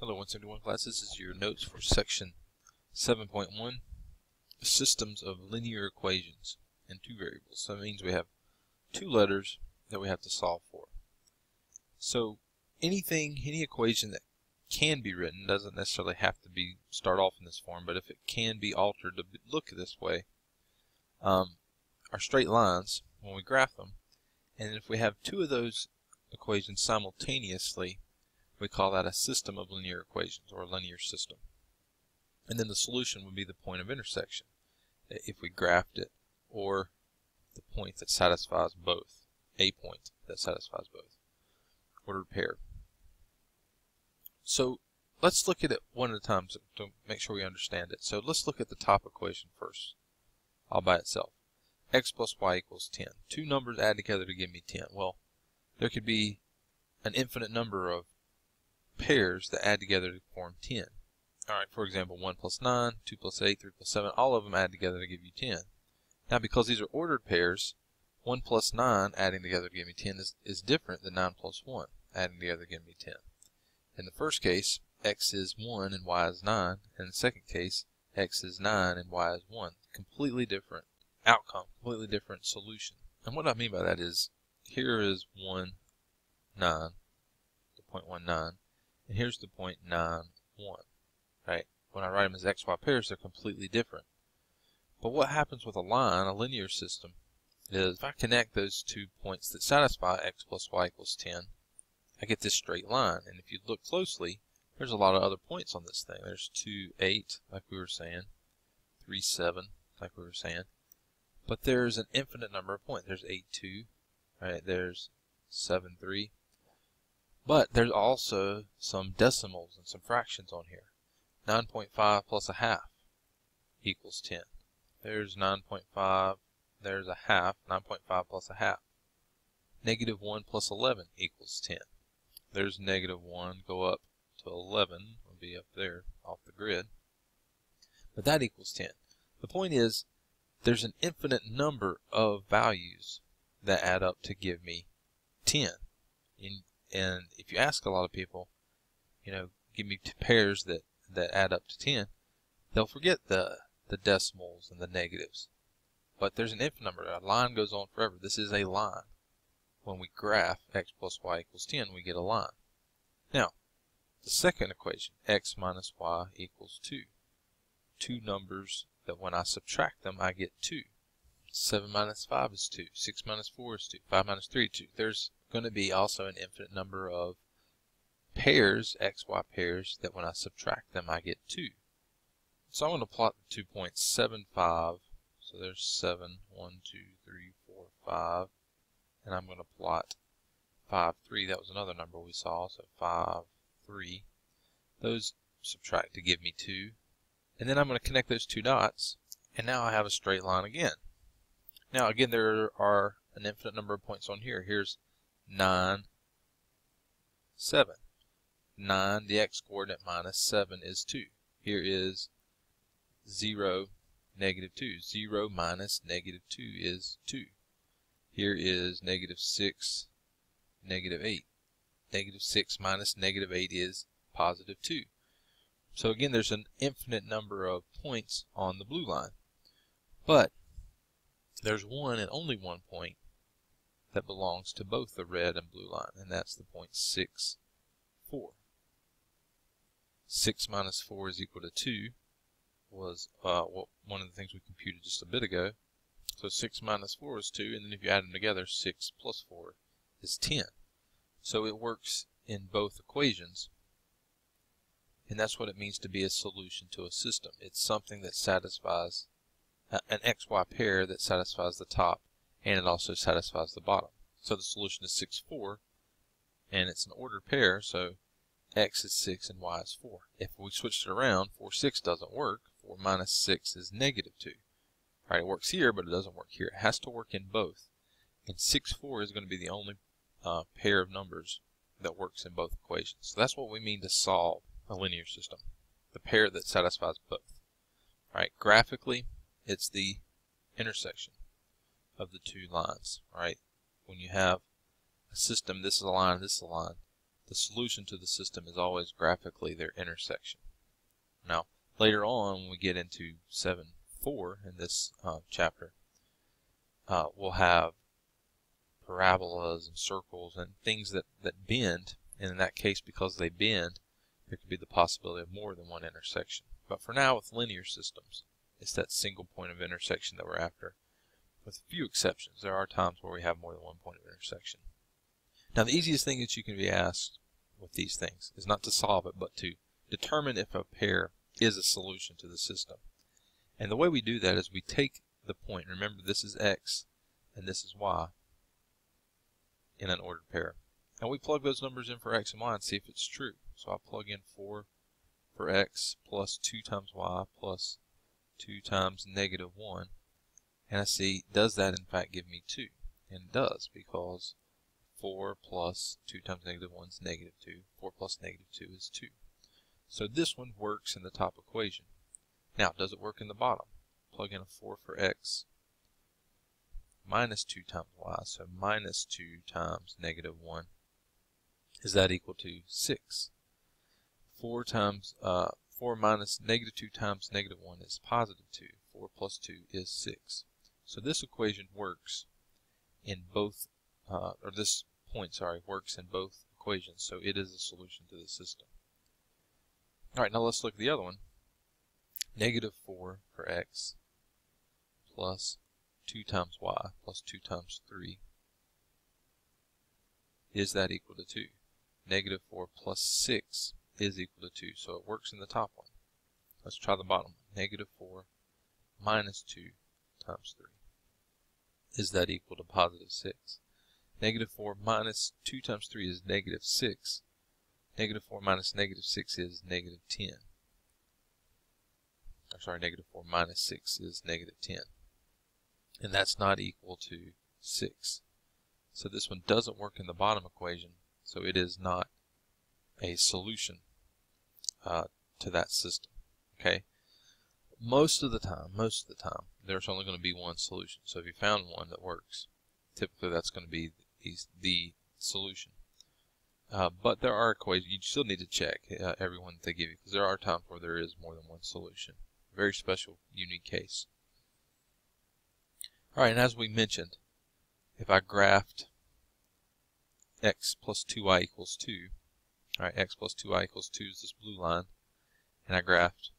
Hello 171 class, this is your notes for section 7.1, systems of linear equations in two variables. So that means we have two letters that we have to solve for. So any equation that can be written doesn't necessarily have to start off in this form, but if it can be altered to look this way, are straight lines when we graph them. And if we have two of those equations simultaneously, we call that a system of linear equations, or a linear system. And then the solution would be the point of intersection, if we graphed it, or the point that satisfies both, a point that satisfies both, ordered pair. So let's look at it one at a time to make sure we understand it. So let's look at the top equation first, all by itself. X plus y equals 10. Two numbers add together to give me 10. Well, there could be an infinite number of pairs that add together to form 10. Alright, for example, 1 plus 9, 2 plus 8, 3 plus 7, all of them add together to give you 10. Now, because these are ordered pairs, 1 plus 9 adding together to give me 10 is different than 9 plus 1 adding together to give me 10. In the first case, x is 1 and y is 9. In the second case, x is 9 and y is 1. Completely different outcome, completely different solution. And what I mean by that is, here is 1, 9, the 0.19. And here's the 0.91, right? When I write them as xy pairs, they're completely different. But what happens with a line, a linear system, is if I connect those 2 points that satisfy x plus y equals 10, I get this straight line. And if you look closely, there's a lot of other points on this thing. There's 2, 8, like we were saying, 3, 7, like we were saying. But there's an infinite number of points. There's 8, 2, right? There's 7, 3. But there's also some decimals and some fractions on here. 9.5 plus a half equals 10. There's 9.5, there's a half, 9.5 plus a half. Negative 1 plus 11 equals 10. There's negative 1, go up to 11, will be up there off the grid. But that equals 10. The point is, there's an infinite number of values that add up to give me 10. And if you ask a lot of people, give me two pairs that add up to 10, they'll forget the decimals and the negatives. But there's an infinite number. A line goes on forever. This is a line. When we graph x plus y equals 10, we get a line. Now, the second equation, x minus y equals 2. Two numbers that when I subtract them, I get 2. 7 minus 5 is 2. 6 minus 4 is 2. 5 minus 3 is 2. There's going to be also an infinite number of pairs, xy pairs, that when I subtract them, I get 2. So I'm going to plot the 2 points, 7, 5. So there's 7, 1, 2, 3, 4, 5. And I'm going to plot 5, 3. That was another number we saw. So 5, 3. Those subtract to give me 2. And then I'm going to connect those two dots. And now I have a straight line again. Now again, there are an infinite number of points on here. Here's 9, 7. 9, the x-coordinate, minus 7 is 2. Here is 0, negative 2. 0 minus negative 2 is 2. Here is negative 6, negative 8. Negative 6 minus negative 8 is positive 2. So again, there's an infinite number of points on the blue line. But there's one and only one point that belongs to both the red and blue line, and that's the point 6, 4. 6 minus 4 is equal to 2 was one of the things we computed just a bit ago. So 6 minus 4 is 2, and then if you add them together, 6 plus 4 is 10. So it works in both equations, and that's what it means to be a solution to a system. It's something that satisfies an xy pair that satisfies the top, and it also satisfies the bottom. So the solution is 6, 4, and it's an ordered pair, so x is 6 and y is 4. If we switched it around, 4, 6 doesn't work. 4 minus 6 is negative 2. All right, it works here, but it doesn't work here. It has to work in both. And 6, 4 is going to be the only pair of numbers that works in both equations. So that's what we mean to solve a linear system, the pair that satisfies both. All right, graphically, it's the intersection of the two lines, right? When you have a system, this is a line, this is a line, the solution to the system is always graphically their intersection. Now, later on, when we get into 7.4 in this chapter, we'll have parabolas and circles and things that bend, and in that case, because they bend, there could be the possibility of more than one intersection. But for now, with linear systems, it's that single point of intersection that we're after, with a few exceptions. There are times where we have more than one point of intersection. Now, the easiest thing that you can be asked with these things is not to solve it, but to determine if a pair is a solution to the system. And the way we do that is we take the point, remember this is x and this is y, in an ordered pair. And we plug those numbers in for x and y and see if it's true. So I'll plug in 4 for x plus 2 times y plus 2 times negative 1. And I see, does that in fact give me 2? And it does, because 4 plus 2 times negative 1 is negative 2. 4 plus negative 2 is 2. So this one works in the top equation. Now, does it work in the bottom? Plug in a 4 for x minus 2 times y, so minus 2 times negative 1. Is that equal to 6? 4 minus negative 2 times negative 1 is positive 2. 4 plus 2 is 6. So this equation works in both, or this point, sorry, works in both equations. So it is a solution to the system. All right, now let's look at the other one. Negative 4 for x plus 2 times y plus 2 times 3. Is that equal to 2? Negative 4 plus 6 is equal to 2, so it works in the top one. Let's try the bottom one. Negative 4 minus 2 times 3. Is that equal to positive 6? Negative 4 minus 2 times 3 is negative 6. Negative 4 minus negative 6 is negative 10. I'm sorry, negative 4 minus 6 is negative 10. And that's not equal to 6. So this one doesn't work in the bottom equation, so it is not a solution to that system. Okay? Most of the time, there's only going to be one solution. So if you found one that works, typically that's going to be the solution. But there are equations, you still need to check every one that they give you, because there are times where there is more than one solution. Very special, unique case. Alright, and as we mentioned, if I graphed x plus 2y equals 2, alright, x plus 2y equals 2 is this blue line, and I graphed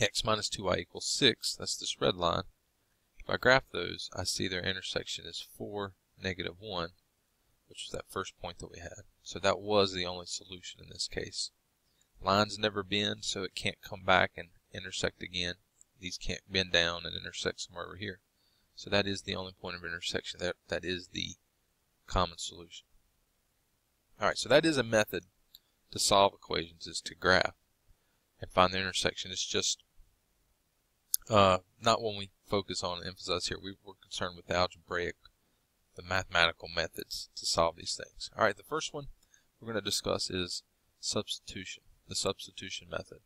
x minus 2y equals 6, that's this red line. If I graph those, I see their intersection is 4, negative 1, which was that first point that we had. So that was the only solution in this case. Lines never bend, so it can't come back and intersect again. These can't bend down and intersect somewhere over here. So that is the only point of intersection. That is the common solution. Alright, so that is a method to solve equations, is to graph and find the intersection. It's just not one we focus on and emphasize here. We're concerned with the algebraic, the mathematical methods to solve these things. Alright, the first one we're going to discuss is substitution, the substitution method.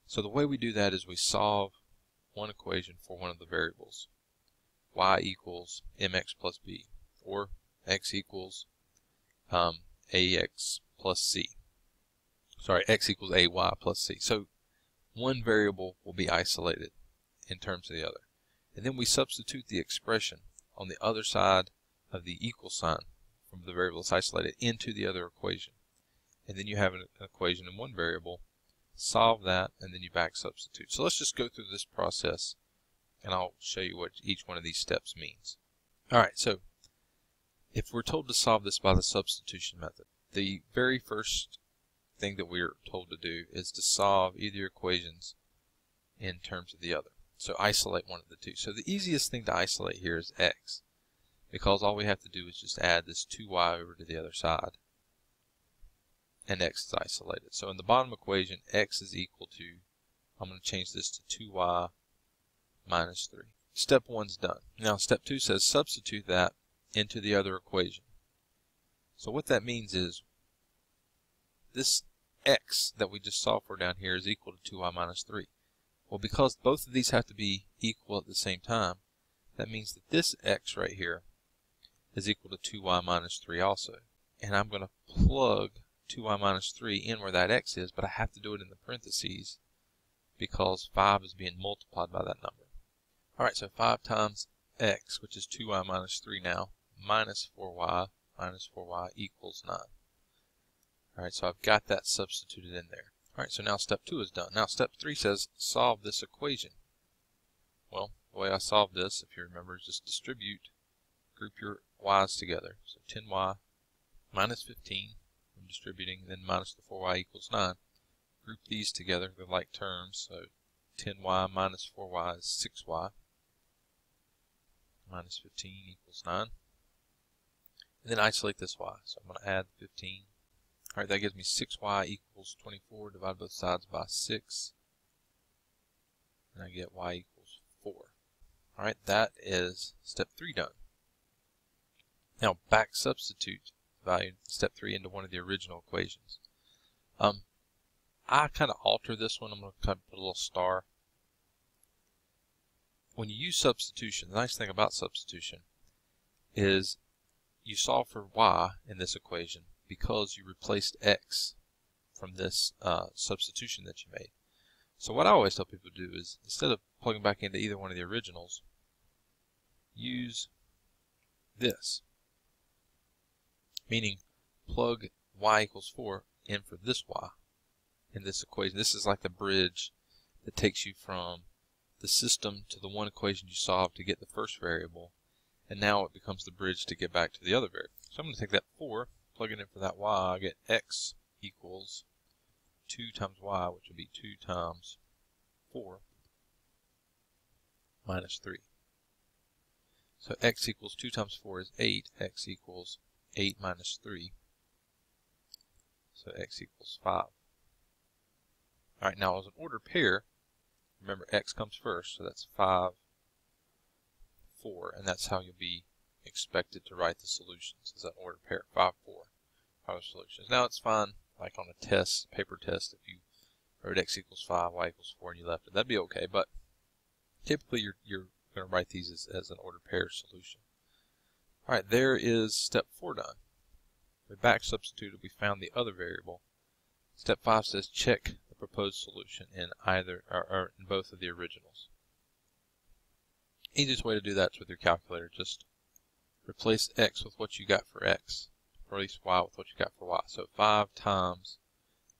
So the way we do that is we solve one equation for one of the variables. Y equals mx plus b, or x equals ax plus c. Sorry, x equals ay plus c. So one variable will be isolated in terms of the other. And then we substitute the expression on the other side of the equal sign from the variable that's isolated into the other equation. And then you have an equation in one variable, solve that, and then you back substitute. So let's just go through this process, and I'll show you what each one of these steps means. Alright, so if we're told to solve this by the substitution method, the very first thing that we're told to do is to solve either equations in terms of the other. So isolate one of the two. So the easiest thing to isolate here is x, because all we have to do is just add this 2y over to the other side, and x is isolated. So in the bottom equation, x is equal to, I'm going to change this to 2y minus 3. Step 1's done. Now step 2 says substitute that into the other equation. So what that means is this x that we just solved for down here is equal to 2y minus 3. Well, because both of these have to be equal at the same time, that means that this x right here is equal to 2y minus 3 also. and I'm going to plug 2y minus 3 in where that x is, but I have to do it in the parentheses because 5 is being multiplied by that number. Alright, so 5 times x, which is 2y minus 3 now, minus 4y equals 9. Alright, so I've got that substituted in there. Alright, so now step 2 is done. Now step 3 says solve this equation. Well, the way I solve this, if you remember, is just distribute, group your y's together. So 10y minus 15, I'm distributing, then minus the 4y equals 9. Group these together, they're like terms, so 10y minus 4y is 6y, minus 15 equals 9. And then isolate this y, so I'm going to add 15. Alright, that gives me 6y equals 24, divide both sides by 6, and I get y equals 4. Alright, that is step 3 done. Now back substitute value, step 3, into one of the original equations. I kind of alter this one. I'm going to kind of put a little star. When you use substitution, the nice thing about substitution is you solve for y in this equation because you replaced x from this substitution that you made. So what I always tell people to do is, instead of plugging back into either one of the originals, use this. Meaning, plug y equals 4 in for this y in this equation. This is like the bridge that takes you from the system to the one equation you solved to get the first variable, and now it becomes the bridge to get back to the other variable. So I'm going to take that 4, plug it in for that y, I get x equals 2 times y, which would be 2 times 4 minus 3. So x equals 2 times 4 is 8, x equals 8 minus 3, so x equals 5. Alright, now as an ordered pair, remember x comes first, so that's 5, 4, and that's how you'll be expected to write the solutions, as an ordered pair, 5, 4, 5 solutions. Now it's fine, like on a test, paper test, if you wrote x equals 5, y equals 4, and you left it, that'd be okay, but typically you're going to write these as an ordered pair solution. Alright, there is step 4 done. We back substituted, we found the other variable. Step 5 says check the proposed solution in either or in both of the originals. Easiest way to do that is with your calculator. Just replace x with what you got for x, or at least y with what you got for y. So 5 times,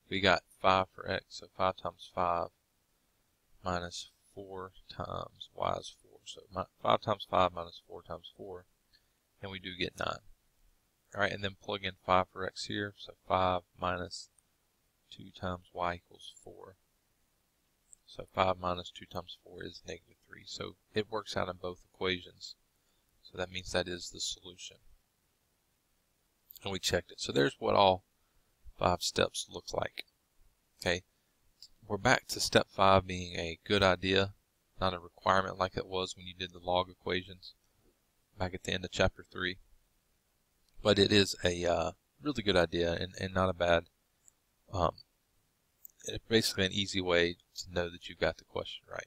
we got 5 for x, so 5 times 5 minus 4 times y is 4. So 5 times 5 minus 4 times 4, and we do get 9. Alright, and then plug in 5 for x here, so 5 minus 2 times y equals 4. So 5 minus 2 times 4 is negative 3. So it works out in both equations. So that means that is the solution. And we checked it. So there's what all 5 steps look like. Okay, we're back to step 5 being a good idea, not a requirement like it was when you did the log equations back at the end of chapter 3. But it is a really good idea and not a bad, basically an easy way to know that you got the question right.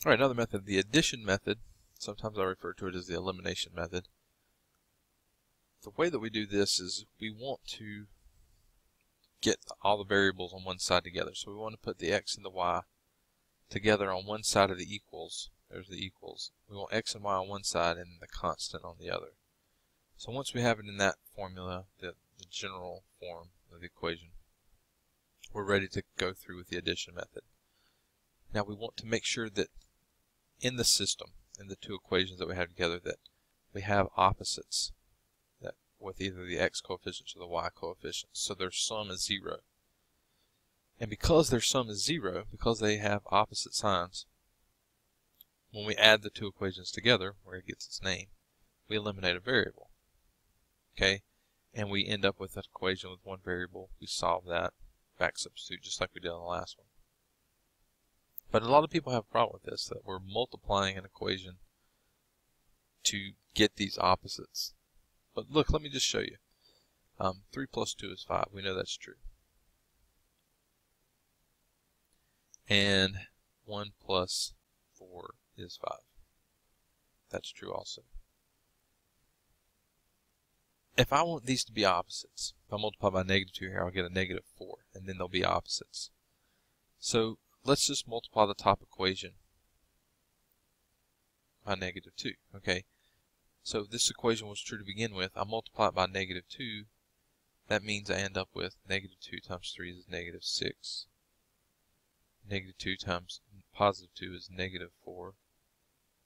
Alright, another method, the addition method. Sometimes I refer to it as the elimination method. The way that we do this is we want to get all the variables on one side together. So we want to put the x and the y together on one side of the equals. There's the equals. We want x and y on one side and the constant on the other. So once we have it in that formula, the general form of the equation, we're ready to go through with the addition method. Now we want to make sure that in the system, in the two equations that we have together, that we have opposites that with either the x coefficients or the y coefficients, so their sum is 0. And because their sum is 0, because they have opposite signs, when we add the two equations together, where it gets its name, we eliminate a variable. Okay, and we end up with an equation with one variable. We solve that, back substitute, just like we did on the last one. But a lot of people have a problem with this, that we're multiplying an equation to get these opposites. But look, let me just show you. 3 plus 2 is 5. We know that's true. And 1 plus 4 is 5. That's true also. if I want these to be opposites, if I multiply by -2 here, I'll get a -4, and then they'll be opposites. So let's just multiply the top equation by -2. Okay, so this equation was true to begin with. I multiply it by -2. That means I end up with -2 times 3 is -6. -2 times +2 is -4.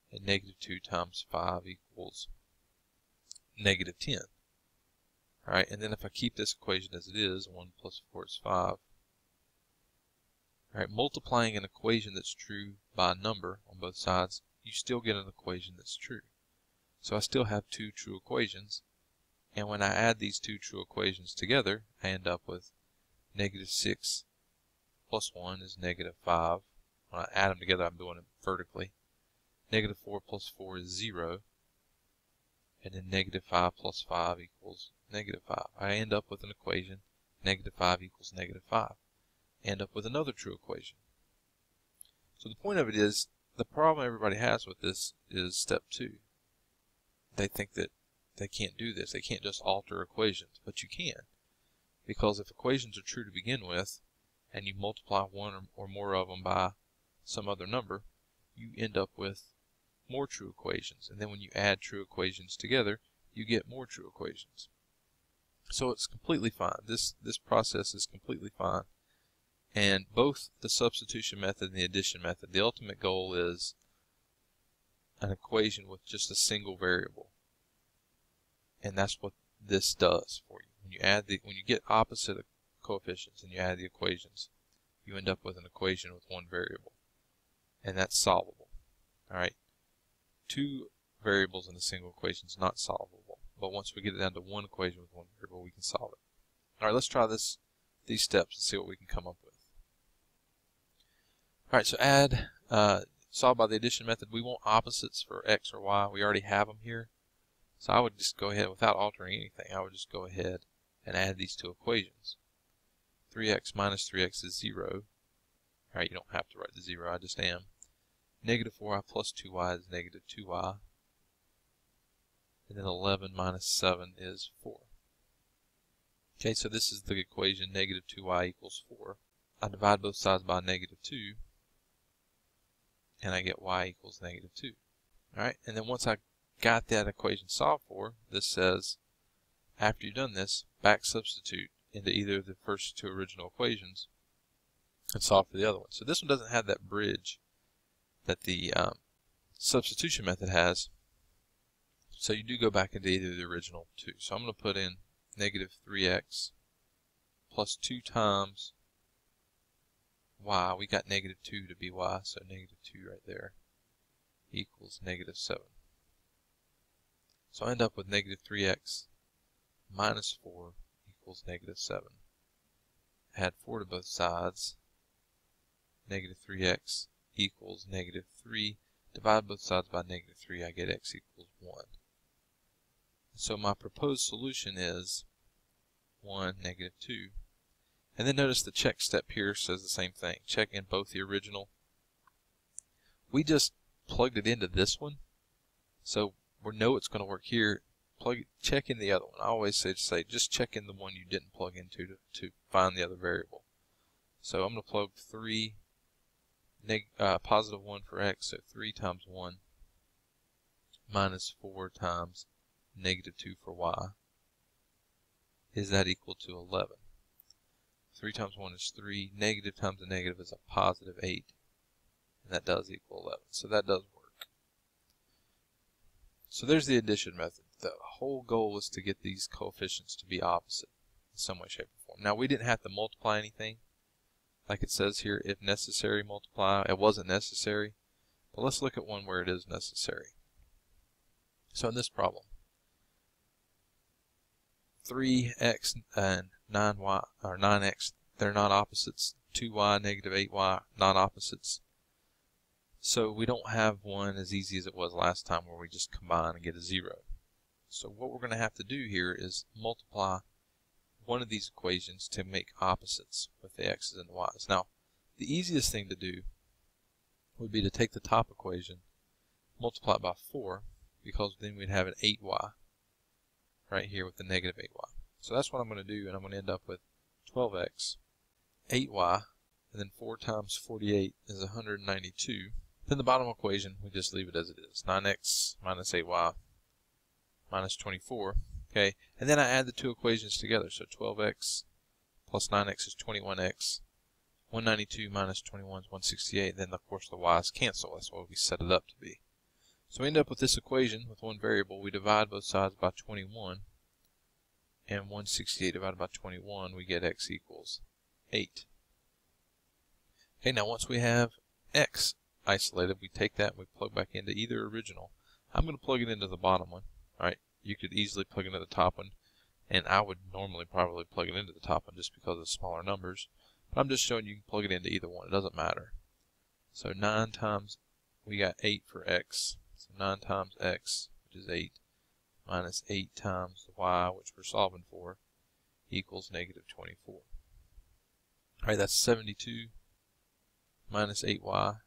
And -2 times 5 equals -10. Alright, and then if I keep this equation as it is, 1 plus 4 is 5. Alright, multiplying an equation that's true by a number on both sides, you still get an equation that's true. So I still have two true equations, and when I add these two true equations together, I end up with -6 plus 1 is -5. When I add them together, I'm doing it vertically. -4 plus 4 is 0. And then -5 plus 5 equals -5. I end up with an equation, -5 equals -5. I end up with another true equation. So the point of it is, the problem everybody has with this is step 2. They think that they can't do this. They can't just alter equations, but you can. Because if equations are true to begin with, and you multiply one or more of them by some other number, you end up with more true equations. And then when you add true equations together, you get more true equations. So it's completely fine. This process is completely fine. And both the substitution method and the addition method, the ultimate goal is an equation with just a single variable. And that's what this does for you. When you get opposite coefficients and you add the equations, you end up with an equation with one variable. And that's solvable. Alright. Two variables in a single equation is not solvable. But once we get it down to one equation with one variable, we can solve it. Alright, let's try these steps and see what we can come up with. Alright, so solve by the addition method. We want opposites for x or y. We already have them here. So I would just go ahead, without altering anything, I would just go ahead and add these two equations. 3x minus 3x is 0. Alright, you don't have to write the 0, I just am. -4y plus 2y is -2y. And then 11 minus 7 is 4. Okay, so this is the equation, -2y equals 4. I divide both sides by -2, and I get y equals -2. Alright, and then once I got that equation solved for, this says, after you've done this, back substitute into either of the first two original equations and solve for the other one. So this one doesn't have that bridge that the substitution method has. So you do go back into either of the original two. So I'm going to put in -3x plus 2 times y. We got -2 to be y, so -2 right there equals -7. So I end up with -3x minus 4 equals -7. Add 4 to both sides. -3x equals -3. Divide both sides by -3, I get x equals 1. So my proposed solution is 1, -2. And then notice the check step here says the same thing. Check in both the original. We just plugged it into this one, so we know it's going to work here. Check in the other one. I always say just check in the one you didn't plug into to find the other variable. So I'm going to plug 3, positive 1 for x, so 3 times 1 minus 4 times -2 for y. Is that equal to 11? 3 times 1 is 3. Negative times a negative is a positive 8. And that does equal 11. So that does work. So there's the addition method. The whole goal is to get these coefficients to be opposite in some way, shape, or form. Now we didn't have to multiply anything. Like it says here, if necessary, multiply. It wasn't necessary. But let's look at one where it is necessary. So in this problem, 3x and 9y, or 9x, they're not opposites. 2y, -8y, not opposites. So we don't have one as easy as it was last time where we just combine and get a 0. So what we're going to have to do here is multiply one of these equations to make opposites with the x's and the y's. Now, the easiest thing to do would be to take the top equation, multiply it by 4, because then we'd have an 8y. right here with the negative 8y. So that's what I'm going to do, and I'm going to end up with 12x, 8y, and then 4 times 48 is 192. Then the bottom equation, we just leave it as it is. 9x minus 8y minus 24. Okay, and then I add the two equations together. So 12x plus 9x is 21x. 192 minus 21 is 168. Then, of course, the y's cancel. That's what we set it up to be. So we end up with this equation with one variable. We divide both sides by 21. And 168 divided by 21, we get x equals 8. Okay, now once we have x isolated, we take that and we plug back into either original. I'm going to plug it into the bottom one. All right, you could easily plug into the top one, and I would normally probably plug it into the top one just because of smaller numbers. But I'm just showing you can plug it into either one. It doesn't matter. So 9 times, we got 8 for x. So 9 times x, which is 8, minus 8 times the y, which we're solving for, equals negative 24. All right, that's 72 minus 8y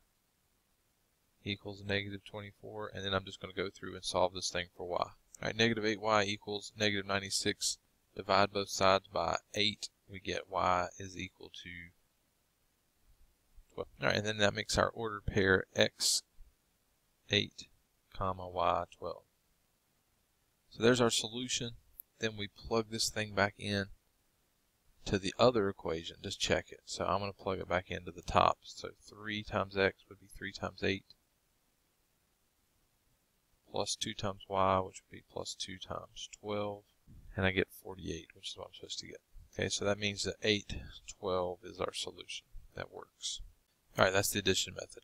equals negative 24, and then I'm just going to go through and solve this thing for y. All right, negative 8y equals negative 96. Divide both sides by 8. We get y is equal to 12. All right, and then that makes our ordered pair x 8, comma y 12. So there's our solution. Then we plug this thing back in to the other equation. Just check it. So I'm going to plug it back into the top. So 3 times x would be 3 times 8 plus 2 times y, which would be plus 2 times 12. And I get 48, which is what I'm supposed to get. Okay, so that means that 8, 12 is our solution. That works. All right, that's the addition method.